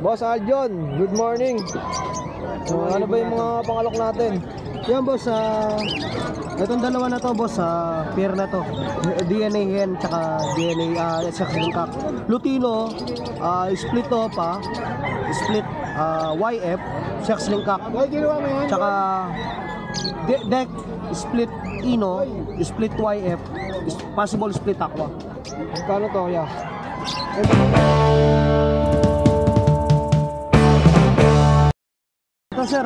Boss Aljon, good morning. So, ano ba yung mga pangalok natin? Yan boss, itong dalawa na to boss, pair na to, DNA hen tsaka DNA sex linkak. Lutino, split to pa, split YF, sex linkak. Tsaka deck, split ino, split YF, possible split aqua. Kano to kaya? Ito sir,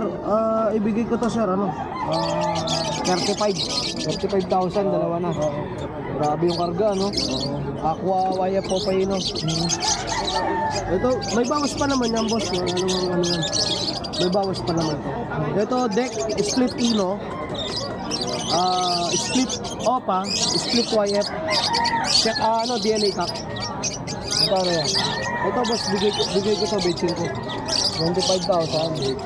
ibigay ko to sir, 35,000, dalawa na. Grabe yung karga, no? Aqua, YF, Popeyino. Ito, may bawas pa naman yan boss. Ano yan? May bawas pa naman to. Ito, deck, split ino, split opa, split YF, check, DNA kak. Kano yan? Ito boss, bigay ko to, betching ko. 25,000.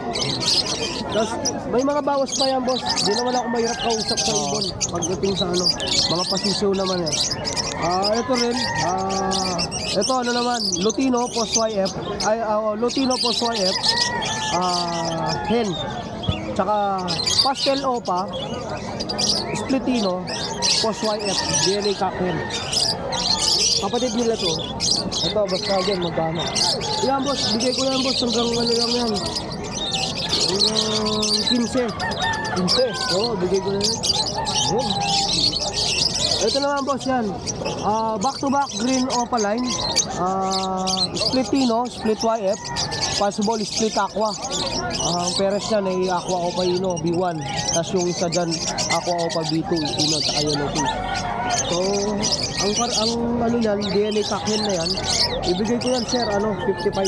Tapos, may mga bawas pa yan boss. Di naman ako mahirap kausap sa ibon pagdating sa mga pasisyo naman yan. Ito rin, ito ano naman, Lutino post YF, Lutino post YF, hen, tsaka pastel opa, splitino post YF, DNA kak hen. Kapatid nila to. Ito, basta dyan, magkano? Yan boss, bigay ko yan boss, hanggang ano lang yan, hanggang 15. Oo, bigay ko na yan. Yun. Ito naman boss yan, back to back green opaline, split tino, split YF, possible split aqua. Ang peres niyan ay aqua opaino B1, tapos yung isa dyan aqua opa B2, tino at yellow fish. So ang ano yan, DNA kakin na yan, ibigay ko yan sir, 55.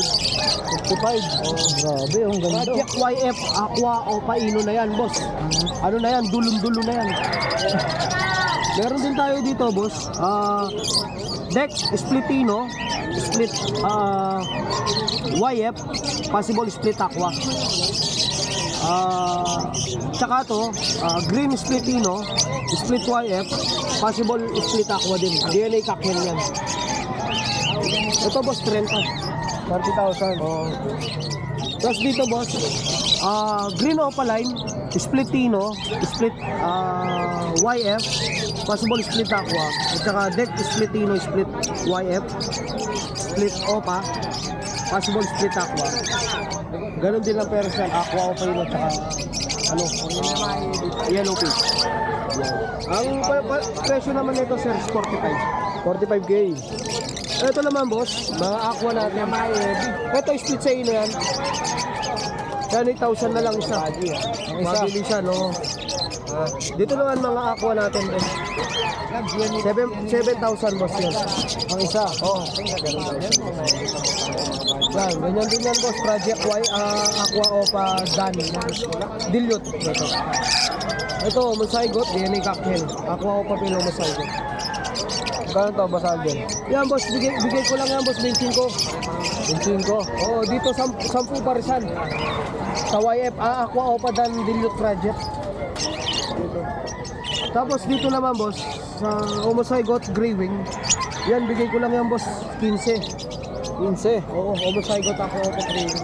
55. Oh, grabe, ang ganda. Project YF aqua opaino na yan boss. Ano na yan, dulon-dulo na yan. Meron din tayo dito boss, deck splitino, split YF, possible split aqua. Tsaka to, green splitino, split YF, possible split aqua din. DNA kakyan yan. Ito boss, 30,000. 30,000. Oh. Tapos dito boss, green opaline, split tino, split YF, possible split aqua, at saka deck split tino, split YF, split opa, possible split aqua. Ganon din lang pero siya, aqua opa yun at saka yellow fish. Ang presyo naman nito sir, 45. 45K. Ito naman boss, mga aqua natin. Ito split sa ino yan. 10,000 na lang isa. Ang isa. Mabilisan, no? Dito naman mga aqua natin din. 7,000 boss yan. Ang isa. Oo. Yan, ganyan din yan boss. Project Y, aqua opa dan. Dilute. Ito, Masaygot, DNA cocktail. Aqua opa pilo Masaygot. Kano to, Boss Aljon? Yan boss, bigay ko lang yan boss, 25. 25. Oo, dito 10 parisan. Sa YF, aqua opa dan dilute project. Dito. Tapos dito naman boss, sa Omozygote Grey Wing. Yan, bigay ko lang yan boss, 15. 15. Oo, Omozygote aqua opa Grey Wing.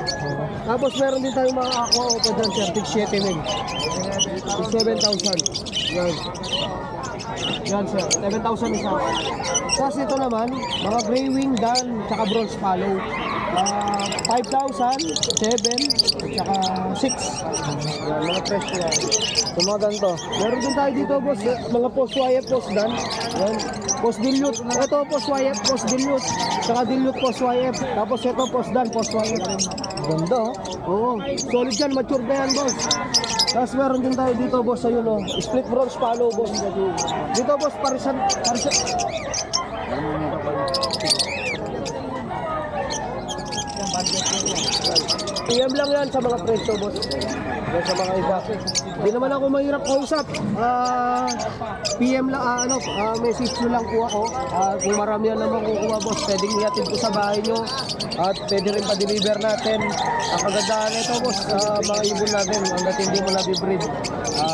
Tapos meron din tayong mga aqua opa dyan, sir, 7 mil. 7,000. Yan. Yan sir, 7,000 isa. Tapos ito naman, mga Grey Wing dan, tsaka bronze follow. 5,000, 7, tsaka 6. Yan, mga presyo yan. Ito mga ganito. Meron din tayo dito boss, mga post YF, post dan. Yan, post dilute. Ito post YF, post dilute. Tsaka dilute post YF. Tapos ito post dan, post YF. Ganda, oh. Oo, solid yan, mature na yan boss. Tapos meron din tayo dito boss, ayun o, split bronze follow boss. Dito boss, parisan. PM lang yan sa mga presyo boss. Yan sa mga iba. Di naman ako mahirap kausap. PM lang, message nyo lang po ako. Kung marami yan naman kukuha boss, pwedeng iatid ko sa bahay nyo. At pwede rin pa-deliver natin. Ang kagandahan nito boss, mga ibon natin, hanggat hindi mo nabibreed,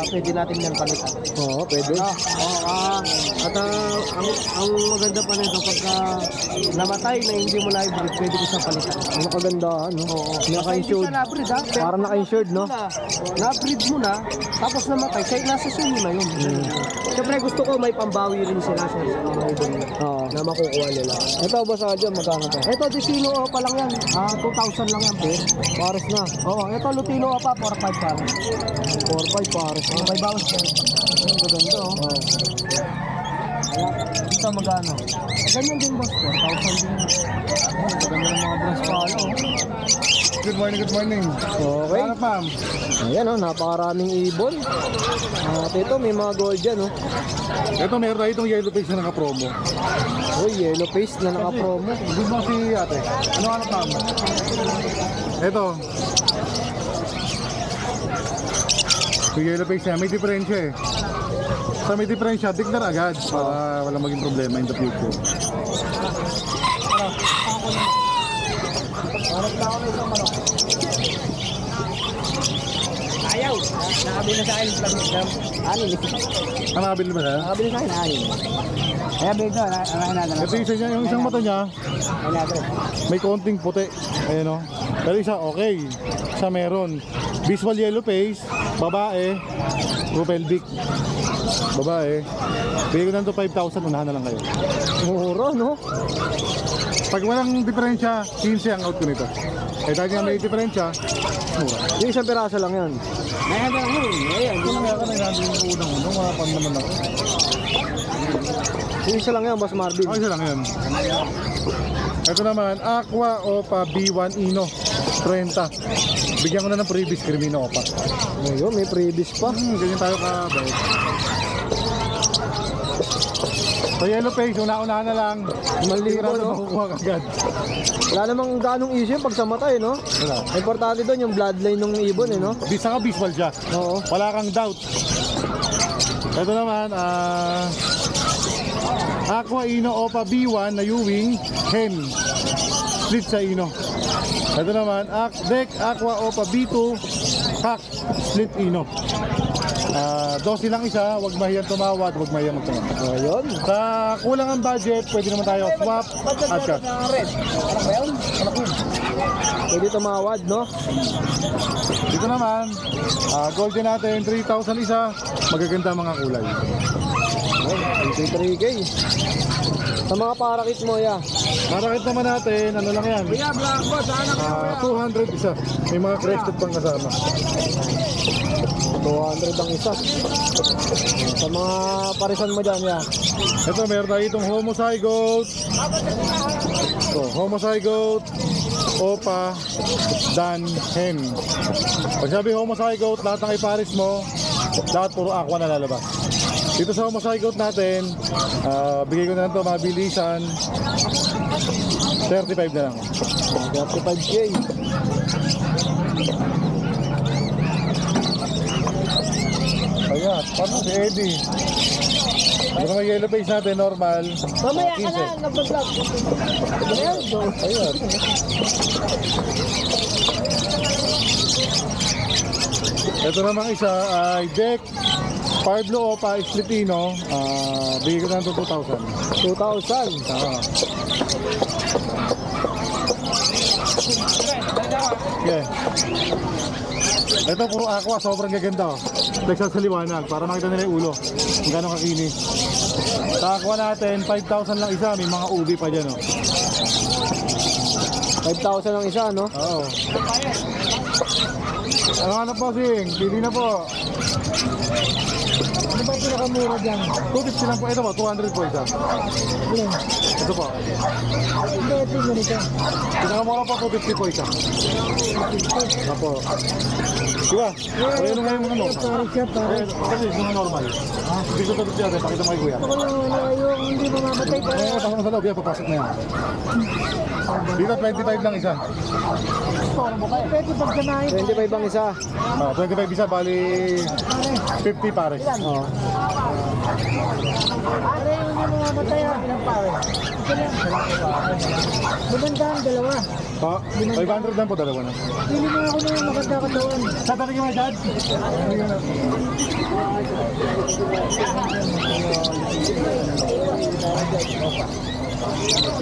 pwede natin yan palitan. Oo, pwede. At ang maganda pa nito, pagka namatay na hindi mo na-breed, pwede ko siya palitan. Ano kagandahan, no? Oo. Naka-insured. Hindi ka na-breed ha? Pero Parang naka-insured, no? Na-breed mo na, tapos namatay, nasa sunyo na yun. Siyempre gusto ko may pambawi rin sila sa mga ibon Oo. na makukuha nila. Ito, boss Adjo, magkano to? Ito, Destino pa lang yan. 2,000 lang yan, pair. Pares na. Oo, ito Lutino pa, 4,500 pa. 4-5 pares na. May bawas pa. Ang gaganda, oh. Oo. Ito, magkano? Ganyan din, boss. 4,000 din. Ang gaganda ng mga bronze palo, oh. Good morning, good morning. Okay. Ano, ma'am? Ayan, oh, napakaraming ibon. At ito, may mga gold dyan, oh. Ito, meron tayo itong yellow face na naka-promo. Uy, yellow face na naka-promo. Good mo si ate. Ano hanap, ma'am? Ito. Yung yellow face niya, may diferensya eh. Sa may diferensya, declare agad para walang maging problema in the future. Ayaw. Nakabili na sa akin. Anin. Ano nakabili ba siya? Nakabili sa akin, anin. Kaya dito, Ito isa niya, yung isang mata niya, may konting puti. Ayan o. Pero isa, okay. Isa meron. Visual yellow face, babae, pelvic. Babae. Bigay ko na ito 5,000, unahan na lang kayo. Mura, no? Pag walang diferensya, 15 ang out ko nito. Eh dahil nga may diferensya, mura. Yung isang piraso lang yan. Meron lang yun. Ayan. Ito na nga ka na yung unang-unang, mga pan naman ako. Yung isa lang yan, Boss Marvin. Okay, isa lang yan. Ito naman, Aqua Opa B1 Ino, 30. Bigyan ko na ng previous Crimino Opa. Ayun, may previous pa. Ganyan tayo ka-bait. So yellow face, una-unahan na lang. Malibo, Sigurado no? makukuha ka agad. Wala namang ganong issue yung pag sa mata, eh, no? Wala. Importante doon yung bloodline ng ibon, eh, no? Saka visual siya. Oo. Wala kang doubt. Ito naman, Aqua Ino Opa B1 na Ewing Hen. Split sa Ino. Ito naman, Deck Aqua Opa B2 Kak Split Ino. 12 lang isa, wag mahiyang tumawad, wag mahiyang magtumawad. Ayun. Sa kulang ang budget, pwede naman tayo swap at cash. Pwede tumawad, no? Dito naman, golden natin, 3,000 isa, magaganda mga kulay. Ayun, 23K. Sa mga parakit mo, ya. Marakit naman natin, ano lang yan, Kuya, black boss, anak. 200 isa. May mga crested pang kasama. 200 ang isa. Sa mga parisan mo dyan, ya. Ito, meron tayo itong homozygote. Ito, homozygote, Opa, Dan, Hen. Pag sabi homozygote, lahat ng iparis mo, lahat puro aqua na lalabas. Dito sa homozygote natin, bigay ko na lang ito, mabilisan, 35 na lang. 35K. Ayan, paano si Eddie? Ito may yellow face natin, normal. Mamaya ka 15. na, nag-vlog. Ayan, go. Ayan. Ito namang isa ay Deck Pablo Opa Splitino. Bigay ko na ito 2,000. 2,000. Okay. Ito puro aqua, sobrang gaganda. Flexan sa liwanag para makita nila yung ulo. Kung gano'ng kakinis. Sa aqua natin, 5,000 lang isa. May mga ubi pa dyan. 5,000 ang isa, no? Oo. Ano po, Sing? Pili na po. Ano ba pinakamura dyan? 250 lang po. Ito po, 200 po isa. Ito po. Hindi, ito yung ganito. Pinakamura po, 250 po isa. Apo. Diba? Kaya nung ngayon ano? Parang siya, parang. Kasi yung normal. Hindi ko ito natin, pakita mo kay kuya. Ako yung hindi mamamatay pa. Pasok mo sa loob, yan, papasok na yan. Dito 25 lang isa. Pwede pagsamahin. 25 ang isa. 25 isa, bali 50 pares. Oo. Pare, yung hindi mamamatay ha. Ilang pare? Isa lang. Magandang dalawa. Pa, 500 lang po, dalawa na. Pili mo ako ng maganda katawan. Sa talaga mo, Dad?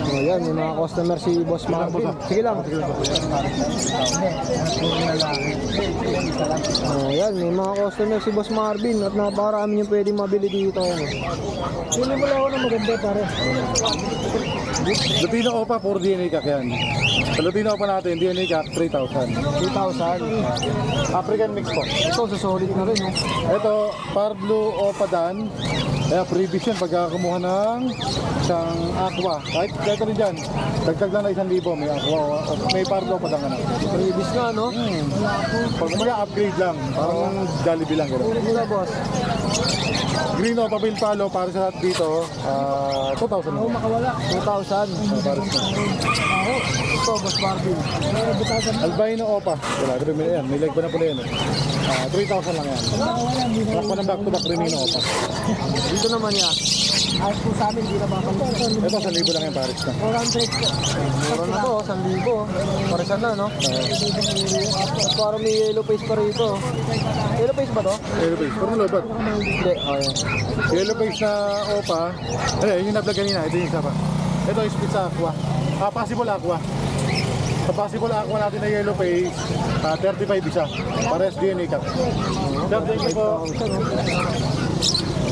Oh, yan, yung mga customer si Boss Marvin. Sige lang. Oh, yan, may mga customer si Boss Marvin at napakarami yung pwedeng mabili dito. Pili mo lang ako ng maganda, pare. Lutino Opa, 4 DNA kak yan. Sa Lutino Opa natin, DNA kak, 3,000. 3,000. African mix po. Ito, sa solid na rin, no? Ito, Parblue Opa Dan. Kaya previous yan pagka kumuha ng isang aqua. Kahit rin dyan, dagdag lang na 1,000. May aqua, may Parblue Opa Dan ka na. Previous na, no? Pag upgrade lang, parang Jollibee lang. Gano'n. Mura, boss. Green Opa Bill Palo, para sa lahat dito, 2,000 po. Makawala. 2,000. Ito, Boss Marvin. Albino Opa. Wala, yan. May leg pa na pula yan. 3,000 lang yan. Rock pa ng back-to-back Remino Opa. Dito naman yan. Ayos po sa amin, di na makalimutan. Ito, 1,000 lang yung pares na. 400 po. Mura na to, 1,000. Parisan na, no? Parang may yellow face pa rito. Yellow face ba to? Yellow face. Pero lobat. Hindi. Oh, yan. Yellow face na Opa. Yun yung na-vlog kanina. Ito yung isa pa. Ito yung split sa aqua. Possible aqua. Sa possible aqua natin na yellow face, 35 isa. Pares DNA ka. Sir, thank you po.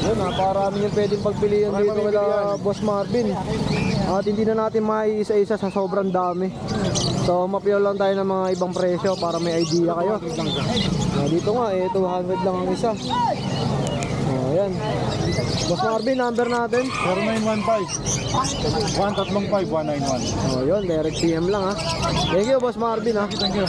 Yun, napakarami yung pwedeng pagpilian dito wala Boss Marvin. At hindi na natin maiisa-isa sa sobrang dami. So, mapiyaw lang tayo ng mga ibang presyo para may idea kayo. Dito nga, 200 lang ang isa. Ayan. Boss Marvin, number natin. 0915 135 191. Oh, yun, direct PM lang ha. Thank you, Boss Marvin ha. Thank you.